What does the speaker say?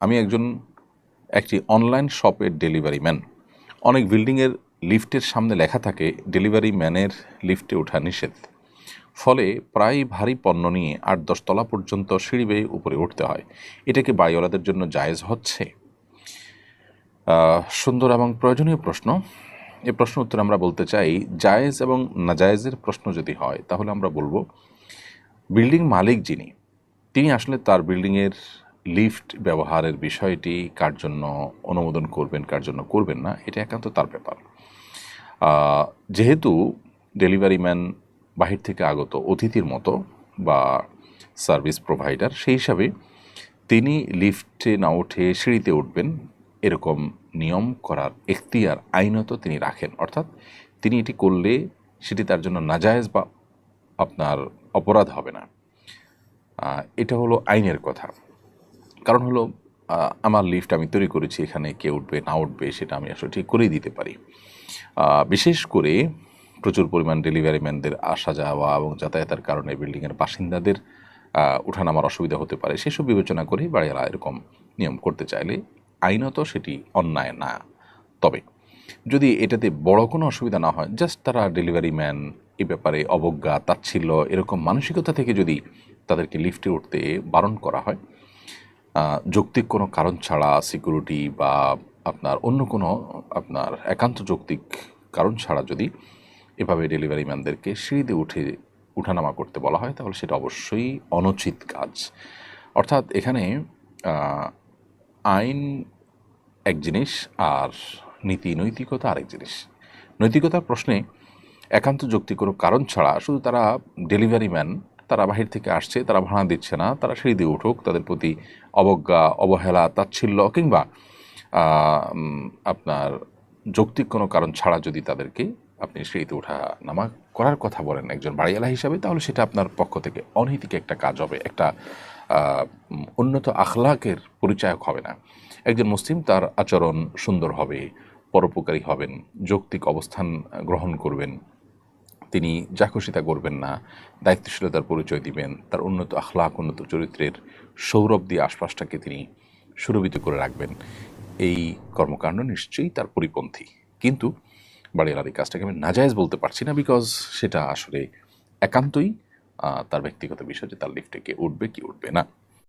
আমি একটি অনলাইন শপের ডেলিভারি ম্যান। অনেক বিল্ডিংয়ের লিফটের সামনে লেখা থাকে ডেলিভারি ম্যানের লিফটে ওঠা নিষেধ। ফলে প্রায় ভারী পণ্য নিয়ে 8-10 তলা পর্যন্ত সিঁড়ি বেয়ে উপরে উঠতে হয়। এটা কি বাড়িওয়ালাদের জন্য জায়েজ হচ্ছে? সুন্দর এবং প্রয়োজনীয় প্রশ্ন। এই প্রশ্ন উত্তরে আমরা বলতে চাই, জায়েজ এবং নাজায়েজের প্রশ্ন যদি হয় তাহলে আমরা বলবো বিল্ডিং মালিক যিনি, তিনি আসলে তার বিল্ডিংয়ের লিফট ব্যবহারের বিষয়টি কার জন্য অনুমোদন করবেন, কার জন্য করবেন না, এটা একান্ত তার ব্যাপার। যেহেতু ডেলিভারি ম্যান বাহির থেকে আগত অতিথির মতো বা সার্ভিস প্রোভাইডার, সেই হিসাবে তিনি লিফটে না উঠে সিঁড়িতে উঠবেন এরকম নিয়ম করার এখতিয়ার আইনত তিনি রাখেন। অর্থাৎ তিনি এটি করলে সেটি তার জন্য নাজায়েজ বা আপনার অপরাধ হবে না। এটা হলো আইনের কথা। কারণ হলো আমার লিফট আমি তৈরি করেছি, এখানে কে উঠবে না উঠবে সেটা আমি আসলে ঠিক করেই দিতে পারি। বিশেষ করে প্রচুর পরিমাণ ডেলিভারি ম্যানদের আসা যাওয়া এবং যাতায়াতের কারণে বিল্ডিংয়ের বাসিন্দাদের উঠানামার অসুবিধা হতে পারে, সেসব বিবেচনা করেই বাড়িওয়ালা এরকম নিয়ম করতে চাইলে আইনত সেটি অন্যায় না। তবে যদি এটাতে বড় কোনো অসুবিধা না হয়, জাস্ট তারা ডেলিভারি ম্যান, এ ব্যাপারে অবজ্ঞা তাচ্ছিল্য এরকম মানসিকতা থেকে যদি তাদেরকে লিফটে উঠতে বারণ করা হয়, যৌক্তিক কোনো কারণ ছাড়া, সিকিউরিটি বা আপনার অন্য কোনো আপনার একান্ত যৌক্তিক কারণ ছাড়া যদি এভাবে ডেলিভারি ম্যানদেরকে সিঁড়িতে উঠানামা করতে বলা হয়, তাহলে সেটা অবশ্যই অনুচিত কাজ। অর্থাৎ এখানে আইন এক জিনিস আর নীতি নৈতিকতা আরেক জিনিস। নৈতিকতার প্রশ্নে একান্ত যৌক্তিক কোনো কারণ ছাড়া শুধু তারা ডেলিভারি ম্যান, তারা বাহির থেকে আসছে, তারা ভাড়া দিচ্ছে না, তারা সিঁড়ি দিয়ে উঠুক, তাদের প্রতি অবজ্ঞা, অবহেলা, তাচ্ছিল্য কিংবা আপনার যৌক্তিক কোনো কারণ ছাড়া যদি তাদেরকে আপনি সিঁড়িতে ওঠা নামা করার কথা বলেন একজন বাড়িওয়ালা হিসাবে, তাহলে সেটা আপনার পক্ষ থেকে অনৈতিক একটা কাজ হবে, একটা উন্নত আখলাকের পরিচায়ক হবে না। একজন মুসলিম তার আচরণ সুন্দর হবে, পরোপকারী হবেন, যৌক্তিক অবস্থান গ্রহণ করবেন, তিনি যা খুশি তা করবেন না, দায়িত্বশীলতার পরিচয় দিবেন, তার উন্নত আখলাক, উন্নত চরিত্রের সৌরভ দিয়ে আশপাশটাকে তিনি সুরভিত করে রাখবেন। এই কর্মকাণ্ড নিশ্চয়ই তার পরিপন্থী। কিন্তু বাড়িওয়ালার এই কাজটাকে আমি নাজায়েজ বলতে পারছি না, বিকজ সেটা আসলে একান্তই তার ব্যক্তিগত বিষয় যে তার লিফটে কে উঠবে কি উঠবে না।